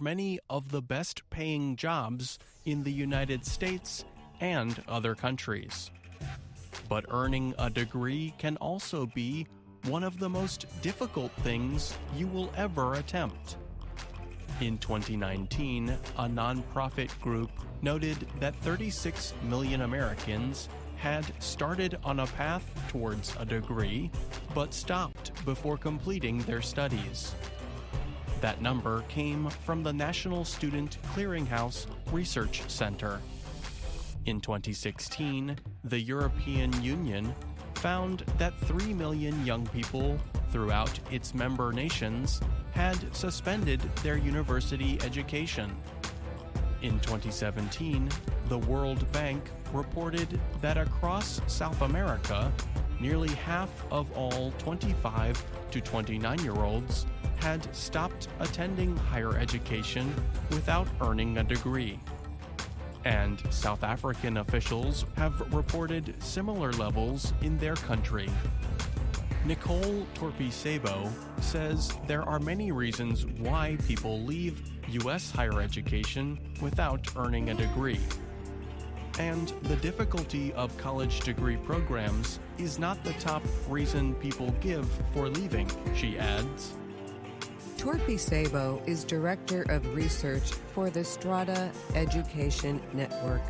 many of the best-paying jobs in the United States and other countries. But earning a degree can also be one of the most difficult things you will ever attempt. In 2019, a nonprofit group noted that 36 million Americans had started on a path towards a degree, but stopped before completing their studies. That number came from the National Student Clearinghouse Research Center. In 2016, the European Union found that 3 million young people throughout its member nations had suspended their university education. In 2017, the World Bank reported that across South America, nearly half of all 25 to 29-year-olds had stopped attending higher education without earning a degree. And South African officials have reported similar levels in their country. Nicole Torpisebo says there are many reasons why people leave U.S. higher education without earning a degree. And the difficulty of college degree programs is not the top reason people give for leaving, she adds. Torpisebo is Director of Research for the Strata Education Network.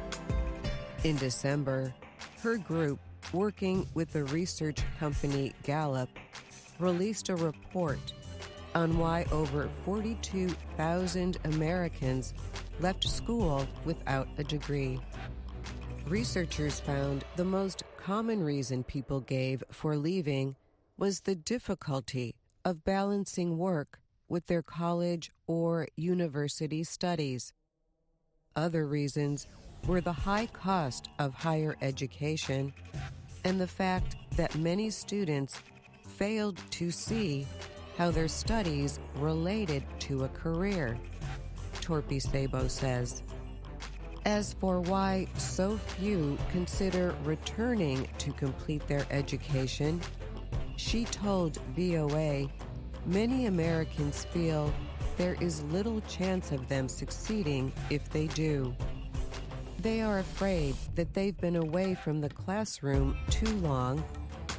In December, her group, working with the research company Gallup, released a report on why over 42,000 Americans left school without a degree. Researchers found the most common reason people gave for leaving was the difficulty of balancing work with their college or university studies. Other reasons were the high cost of higher education and the fact that many students failed to see how their studies related to a career, Torpisebo says. As for why so few consider returning to complete their education, she told VOA many Americans feel there is little chance of them succeeding if they do. They are afraid that they've been away from the classroom too long,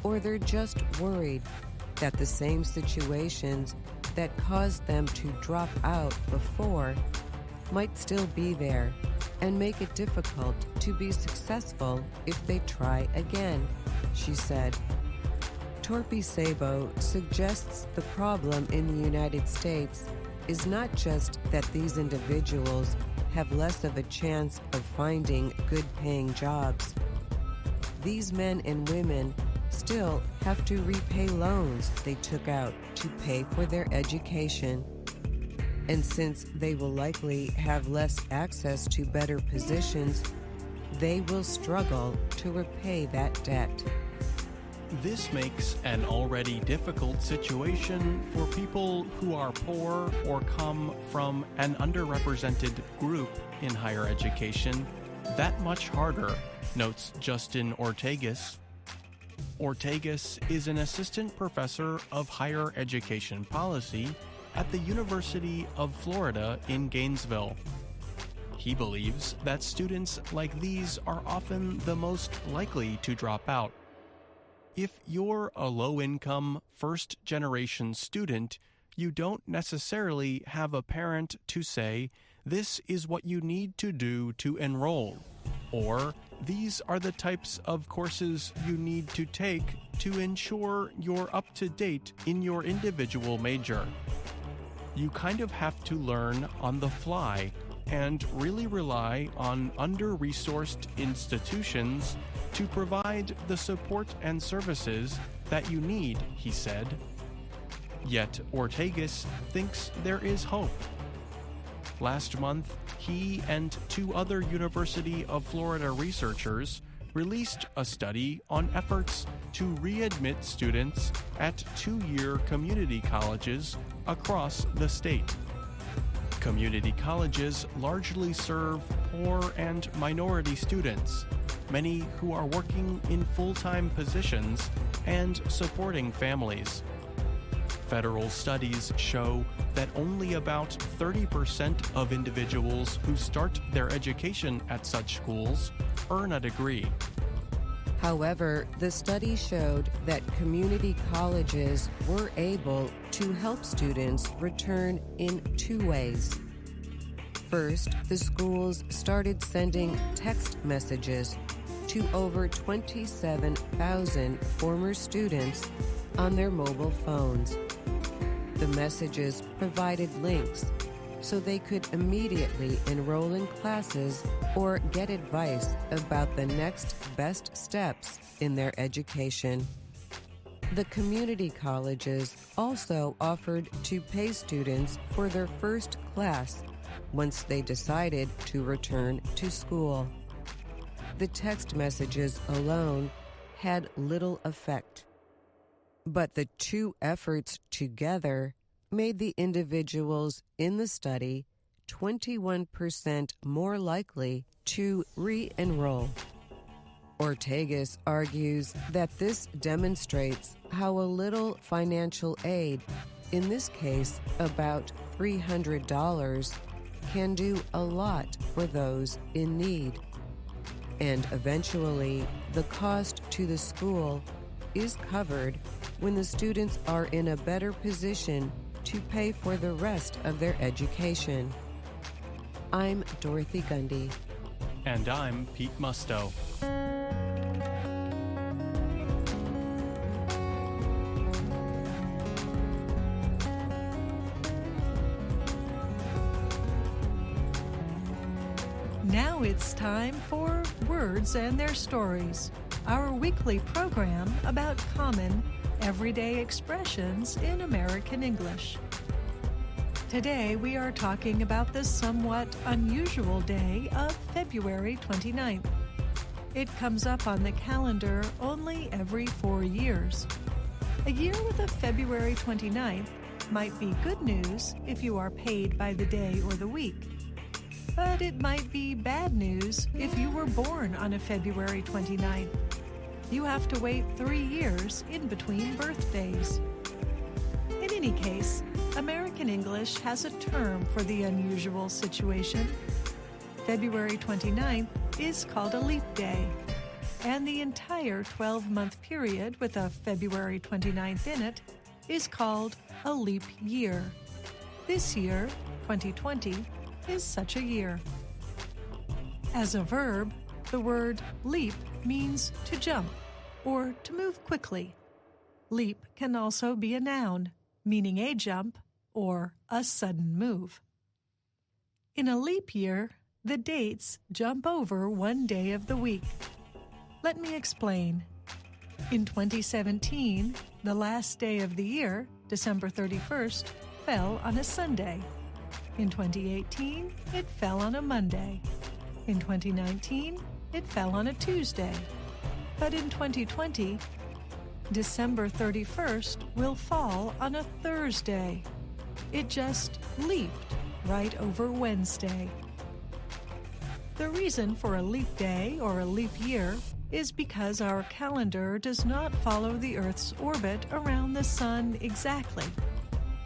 or they're just worried that the same situations that caused them to drop out before might still be there and make it difficult to be successful if they try again, she said. Torpisebo suggests the problem in the United States is not just that these individuals have less of a chance of finding good-paying jobs. These men and women still have to repay loans they took out to pay for their education. And since they will likely have less access to better positions, they will struggle to repay that debt. This makes an already difficult situation for people who are poor or come from an underrepresented group in higher education that much harder, notes Justin Ortegas. Ortegas is an assistant professor of higher education policy at the University of Florida in Gainesville. He believes that students like these are often the most likely to drop out. If you're a low-income, first-generation student, you don't necessarily have a parent to say, this is what you need to do to enroll, or these are the types of courses you need to take to ensure you're up to date in your individual major. You kind of have to learn on the fly and really rely on under-resourced institutions to provide the support and services that you need, he said. Yet Ortegas thinks there is hope. Last month, he and 2 other University of Florida researchers released a study on efforts to readmit students at 2-year community colleges across the state. Community colleges largely serve poor and minority students, many who are working in full-time positions and supporting families. Federal studies show that only about 30% of individuals who start their education at such schools earn a degree. However, the study showed that community colleges were able to help students return in two ways. First, the schools started sending text messages to over 27,000 former students on their mobile phones. The messages provided links so they could immediately enroll in classes or get advice about the next best steps in their education. The community colleges also offered to pay students for their first class once they decided to return to school. The text messages alone had little effect, but the two efforts together made the individuals in the study 21% more likely to re-enroll. Ortegas argues that this demonstrates how a little financial aid, in this case about $300, can do a lot for those in need. And eventually, the cost to the school is covered when the students are in a better position to pay for the rest of their education. I'm Dorothy Gundy. And I'm Pete Musto. Now it's time for Words and Their Stories, our weekly program about common, everyday expressions in American English. Today we are talking about the somewhat unusual day of February 29th. It comes up on the calendar only every 4 years. A year with a February 29th might be good news if you are paid by the day or the week. But it might be bad news if you were born on a February 29th. You have to wait 3 years in between birthdays. In any case, American English has a term for the unusual situation. February 29th is called a leap day, and the entire 12-month period with a February 29th in it is called a leap year. This year, 2020, is such a year. As a verb, the word leap means to jump or to move quickly. Leap can also be a noun, meaning a jump or a sudden move. In a leap year, the dates jump over one day of the week. Let me explain. In 2017, the last day of the year, December 31st, fell on a Sunday. In 2018, it fell on a Monday. In 2019, it fell on a Tuesday. But in 2020, December 31st will fall on a Thursday. It just leaped right over Wednesday. The reason for a leap day or a leap year is because our calendar does not follow the Earth's orbit around the Sun exactly.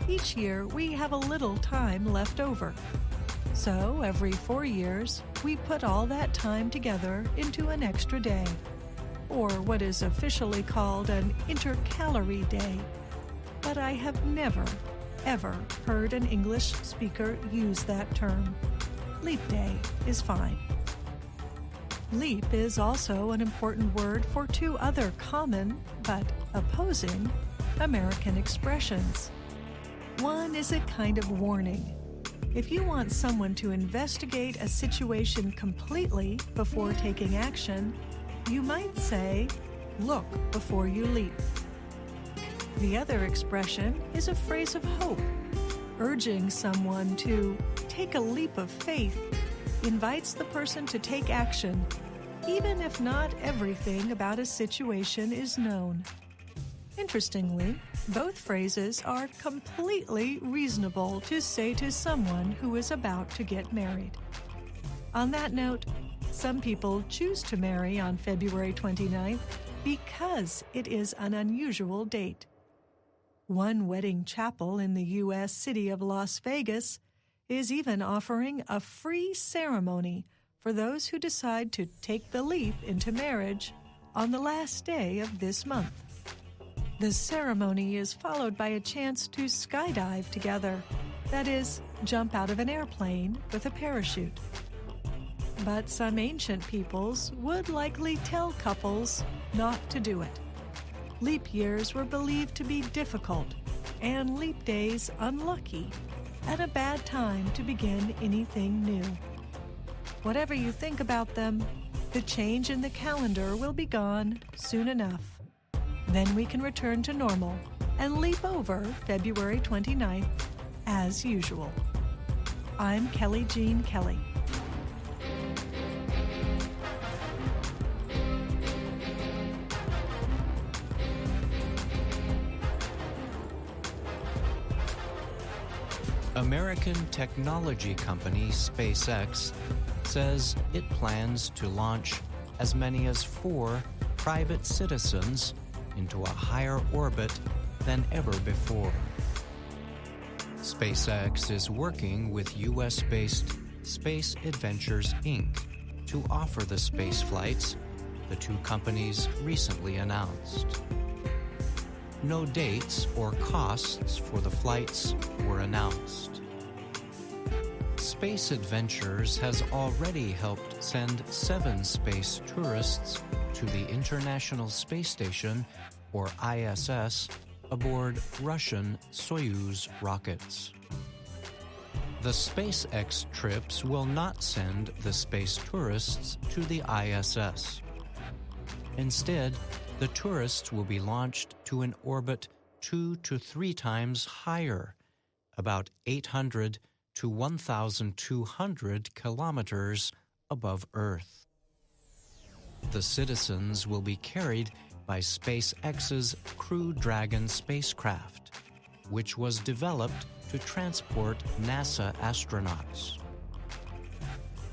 Each year, we have a little time left over. So, every 4 years, we put all that time together into an extra day, or what is officially called an intercalary day. But I have never, ever heard an English speaker use that term. Leap day is fine. Leap is also an important word for two other common, but opposing, American expressions. One is a kind of warning. If you want someone to investigate a situation completely before taking action, you might say, "Look before you leap." The other expression is a phrase of hope. Urging someone to take a leap of faith invites the person to take action, even if not everything about a situation is known. Interestingly, both phrases are completely reasonable to say to someone who is about to get married. On that note, some people choose to marry on February 29th because it is an unusual date. One wedding chapel in the U.S. city of Las Vegas is even offering a free ceremony for those who decide to take the leap into marriage on the last day of this month. The ceremony is followed by a chance to skydive together, that is, jump out of an airplane with a parachute. But some ancient peoples would likely tell couples not to do it. Leap years were believed to be difficult and leap days unlucky, and a bad time to begin anything new. Whatever you think about them, the change in the calendar will be gone soon enough. Then we can return to normal and leap over February 29th as usual. I'm Kelly Jean Kelly. American technology company SpaceX says it plans to launch as many as 4 private citizens into a higher orbit than ever before. SpaceX is working with U.S.-based Space Adventures, Inc. to offer the space flights the two companies recently announced. No dates or costs for the flights were announced. Space Adventures has already helped send 7 space tourists to the International Space Station, or ISS, aboard Russian Soyuz rockets. The SpaceX trips will not send the space tourists to the ISS. Instead, the tourists will be launched to an orbit 2 to 3 times higher, about 800 to 1,200 kilometers above Earth. The citizens will be carried by SpaceX's Crew Dragon spacecraft, which was developed to transport NASA astronauts.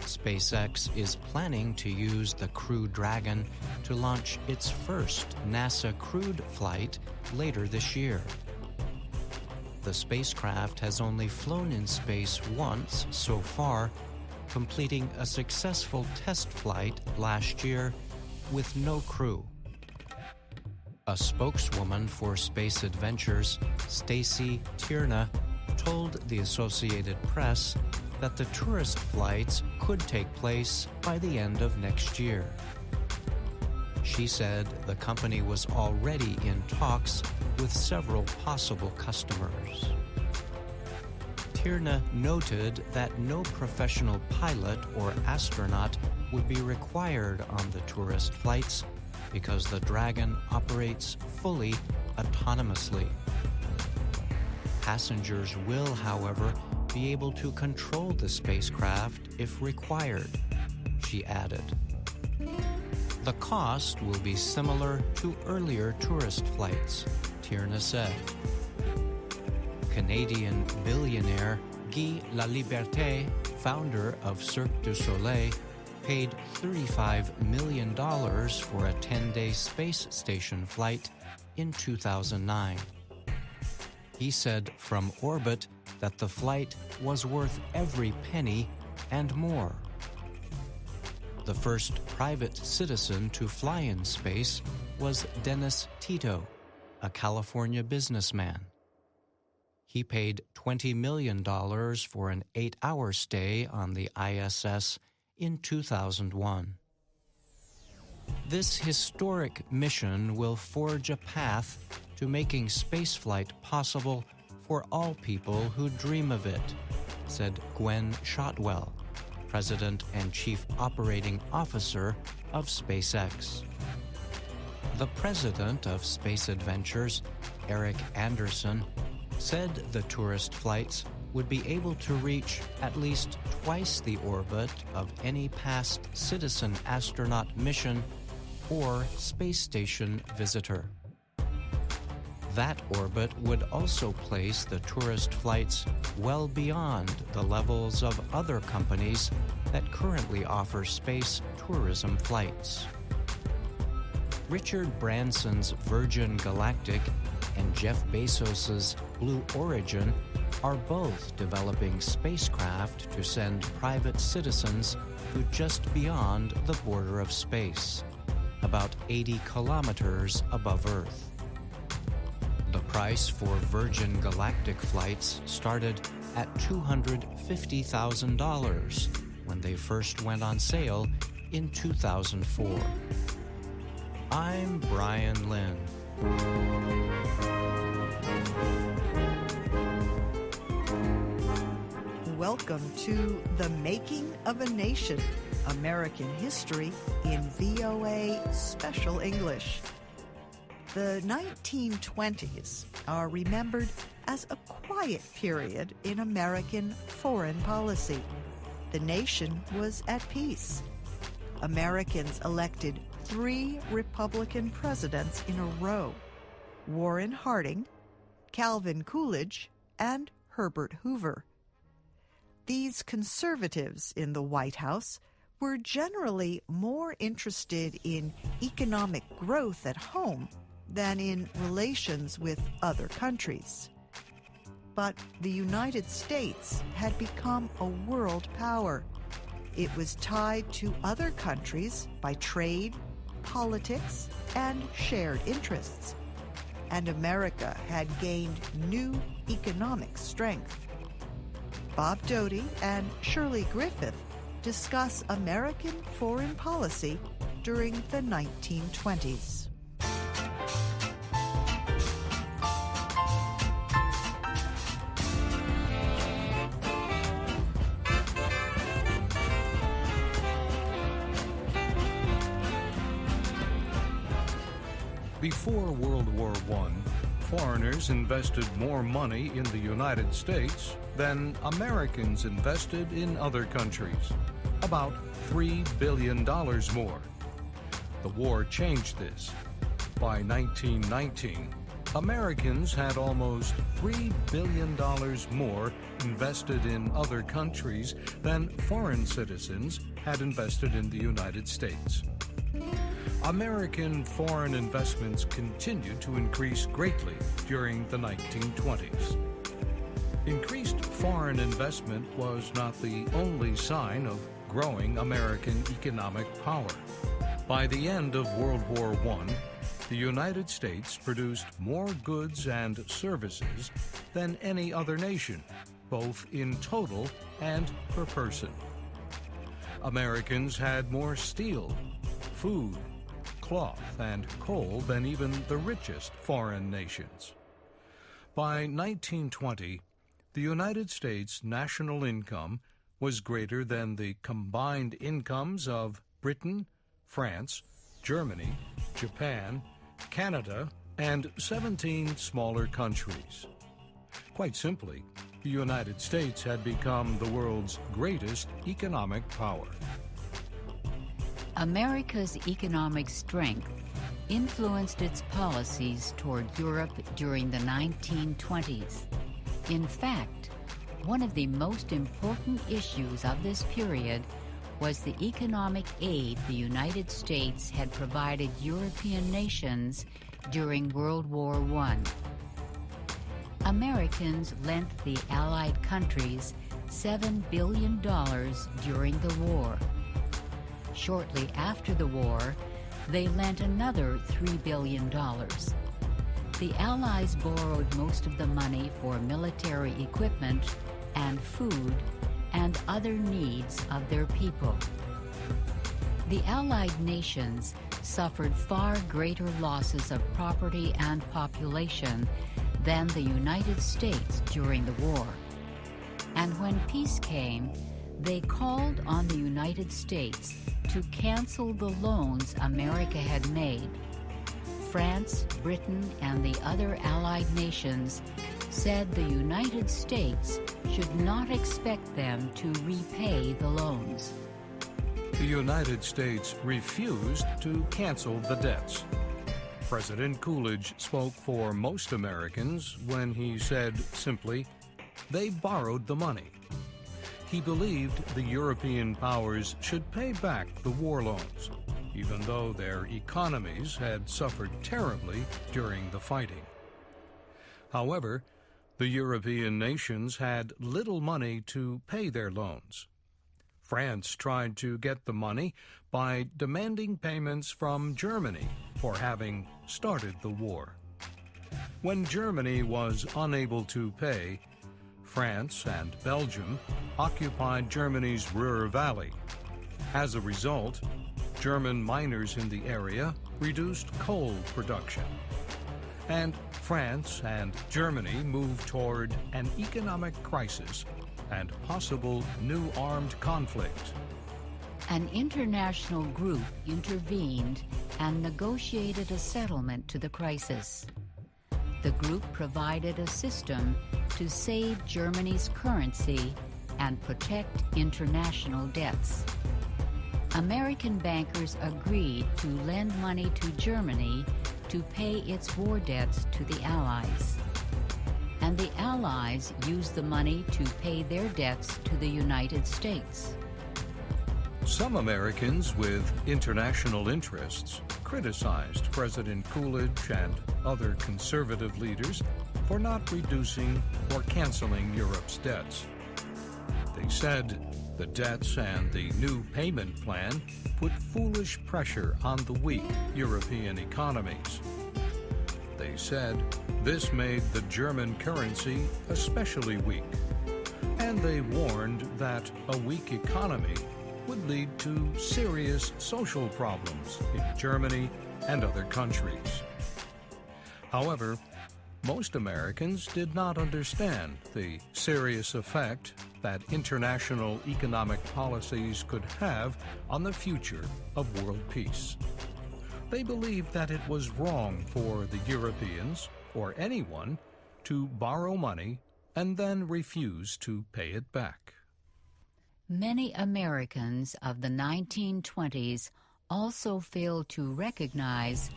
SpaceX is planning to use the Crew Dragon to launch its first NASA crewed flight later this year. The spacecraft has only flown in space once so far, completing a successful test flight last year with no crew. A spokeswoman for Space Adventures, Stacy Tierna, told the Associated Press that the tourist flights could take place by the end of next year. She said the company was already in talks with several possible customers. Tierna noted that no professional pilot or astronaut would be required on the tourist flights because the Dragon operates fully autonomously. Passengers will, however, be able to control the spacecraft if required, she added. The cost will be similar to earlier tourist flights, Tierna said. Canadian billionaire Guy Laliberté, founder of Cirque du Soleil, paid $35 million for a 10-day space station flight in 2009. He said from orbit that the flight was worth every penny and more. The first private citizen to fly in space was Dennis Tito, a California businessman. He paid $20 million for an 8-hour stay on the ISS in 2001. This historic mission will forge a path to making spaceflight possible for all people who dream of it, said Gwen Shotwell, President and Chief Operating Officer of SpaceX. The president of Space Adventures, Eric Anderson, said the tourist flights would be able to reach at least twice the orbit of any past citizen astronaut mission or space station visitor. That orbit would also place the tourist flights well beyond the levels of other companies that currently offer space tourism flights. Richard Branson's Virgin Galactic and Jeff Bezos's Blue Origin are both developing spacecraft to send private citizens to just beyond the border of space, about 80 kilometers above Earth. The price for Virgin Galactic flights started at $250,000 when they first went on sale in 2004. I'm Brian Lynn. Welcome to The Making of a Nation, American History in VOA Special English. The 1920s are remembered as a quiet period in American foreign policy. The nation was at peace. Americans elected 3 Republican presidents in a row: Warren Harding, Calvin Coolidge, and Herbert Hoover. These conservatives in the White House were generally more interested in economic growth at home than in relations with other countries. But the United States had become a world power. It was tied to other countries by trade, politics, and shared interests. And America had gained new economic strength. Bob Doty and Shirley Griffith discuss American foreign policy during the 1920s. Before World War I, foreigners invested more money in the United States than Americans invested in other countries, about $3 billion more. The war changed this. By 1919, Americans had almost $3 billion more invested in other countries than foreign citizens had invested in the United States. American foreign investments continued to increase greatly during the 1920s. Increased foreign investment was not the only sign of growing American economic power. By the end of World War I, the United States produced more goods and services than any other nation, both in total and per person. Americans had more steel, food, cloth, and coal than even the richest foreign nations. By 1920, the United States' national income was greater than the combined incomes of Britain, France, Germany, Japan, Canada, and 17 smaller countries. Quite simply, the United States had become the world's greatest economic power. America's economic strength influenced its policies toward Europe during the 1920s. In fact, one of the most important issues of this period was the economic aid the United States had provided European nations during World War I. Americans lent the Allied countries $7 billion during the war. Shortly after the war, they lent another $3 billion. The Allies borrowed most of the money for military equipment and food and other needs of their people. The Allied nations suffered far greater losses of property and population than the United States during the war. And when peace came, they called on the United States to cancel the loans America had made. France, Britain, and the other Allied nations said the United States should not expect them to repay the loans. The United States refused to cancel the debts. President Coolidge spoke for most Americans when he said simply, "They borrowed the money." He believed the European powers should pay back the war loans, even though their economies had suffered terribly during the fighting. However, the European nations had little money to pay their loans. France tried to get the money by demanding payments from Germany for having started the war. When Germany was unable to pay, France and Belgium occupied Germany's Ruhr Valley. As a result, German miners in the area reduced coal production. And France and Germany moved toward an economic crisis and possible new armed conflict. An international group intervened and negotiated a settlement to the crisis. The group provided a system to save Germany's currency and protect international debts. American bankers agreed to lend money to Germany to pay its war debts to the Allies. And the Allies used the money to pay their debts to the United States. Some Americans with international interests criticized President Coolidge and other conservative leaders for not reducing or canceling Europe's debts. They said the debts and the new payment plan put foolish pressure on the weak European economies. They said this made the German currency especially weak, and they warned that a weak economy would lead to serious social problems in Germany and other countries. However, most Americans did not understand the serious effect that international economic policies could have on the future of world peace. They believed that it was wrong for the Europeans, or anyone, to borrow money and then refuse to pay it back. Many Americans of the 1920s also failed to recognize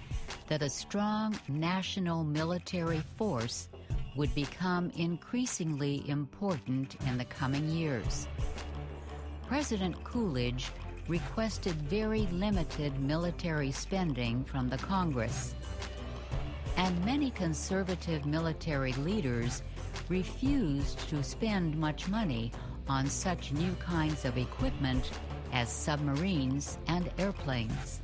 that a strong national military force would become increasingly important in the coming years. President Coolidge requested very limited military spending from the Congress, and many conservative military leaders refused to spend much money on such new kinds of equipment as submarines and airplanes.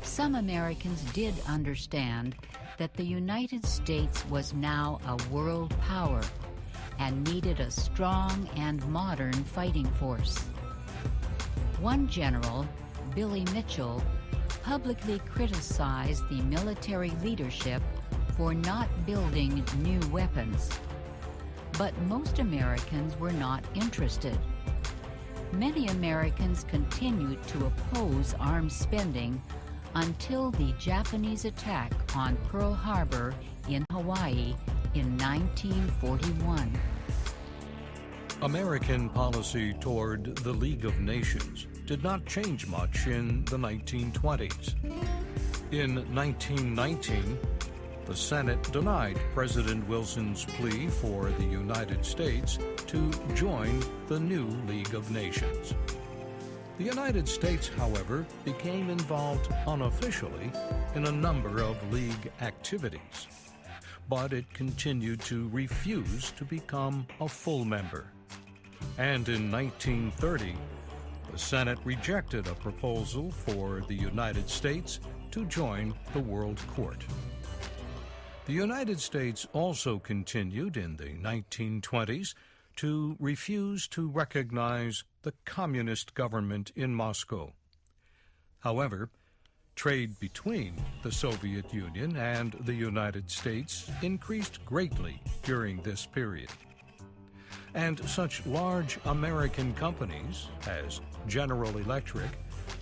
Some Americans did understand that the United States was now a world power and needed a strong and modern fighting force. One general, Billy Mitchell, publicly criticized the military leadership for not building new weapons. But most Americans were not interested. Many Americans continued to oppose arms spending until the Japanese attack on Pearl Harbor in Hawaii in 1941. American policy toward the League of Nations did not change much in the 1920s. In 1919, the Senate denied President Wilson's plea for the United States to join the new League of Nations. The United States, however, became involved unofficially in a number of League activities, but it continued to refuse to become a full member. And in 1930, the Senate rejected a proposal for the United States to join the World Court. The United States also continued in the 1920s to refuse to recognize the communist government in Moscow. However, trade between the Soviet Union and the United States increased greatly during this period. And such large American companies as General Electric,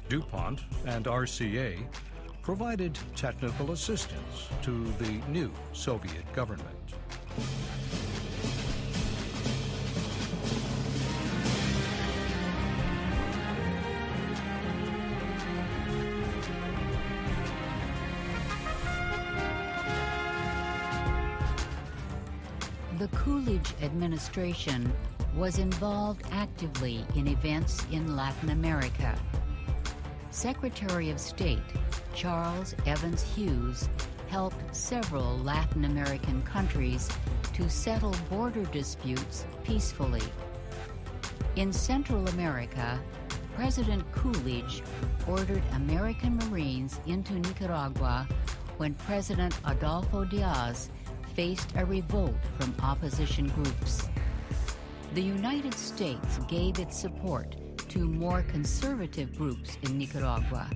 DuPont, and RCA provided technical assistance to the new Soviet government. The Coolidge administration was involved actively in events in Latin America. Secretary of State Charles Evans Hughes helped several Latin American countries to settle border disputes peacefully. In Central America, President Coolidge ordered American Marines into Nicaragua when President Adolfo Diaz faced a revolt from opposition groups. The United States gave its support to more conservative groups in Nicaragua,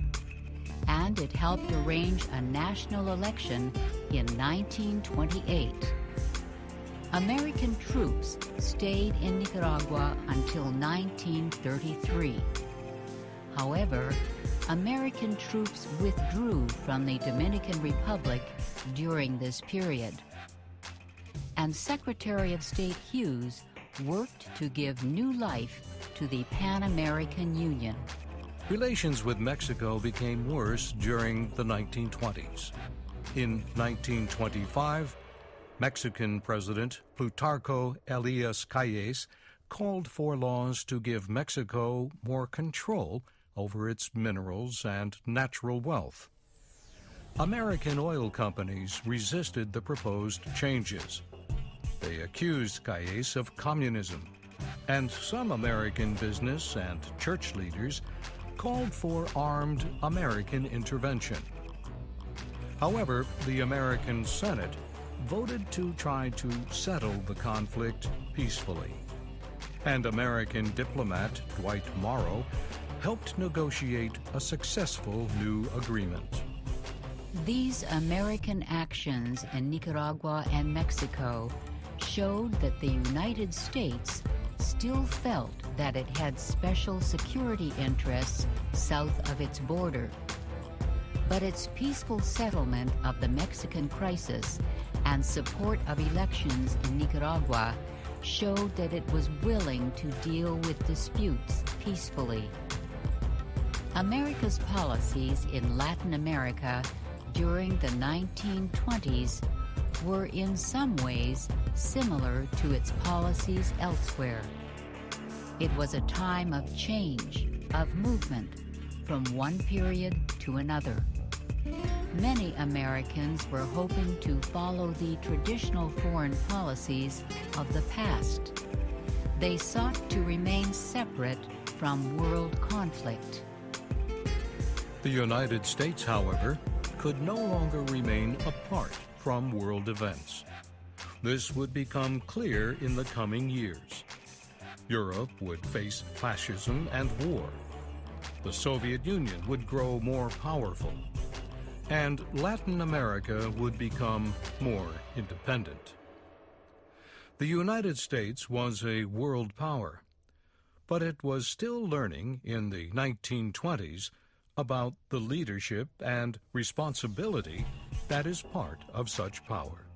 and it helped arrange a national election in 1928. American troops stayed in Nicaragua until 1933. However, American troops withdrew from the Dominican Republic during this period, and Secretary of State Hughes worked to give new life to the Pan-American Union. Relations with Mexico became worse during the 1920s. In 1925, Mexican President Plutarco Elias Calles called for laws to give Mexico more control over its minerals and natural wealth. American oil companies resisted the proposed changes. They accused Calles of communism, and some American business and church leaders called for armed American intervention. However, the American Senate voted to try to settle the conflict peacefully, and American diplomat Dwight Morrow helped negotiate a successful new agreement. These American actions in Nicaragua and Mexico showed that the United States still felt that it had special security interests south of its border. But its peaceful settlement of the Mexican crisis and support of elections in Nicaragua showed that it was willing to deal with disputes peacefully. America's policies in Latin America during the 1920s were in some ways similar to its policies elsewhere. It was a time of change, of movement, from one period to another. Many Americans were hoping to follow the traditional foreign policies of the past. They sought to remain separate from world conflict. The United States, however, could no longer remain apart from world events. This would become clear in the coming years. Europe would face fascism and war. The Soviet Union would grow more powerful, and Latin America would become more independent. The United States was a world power, but it was still learning in the 1920s about the leadership and responsibility that is part of such power.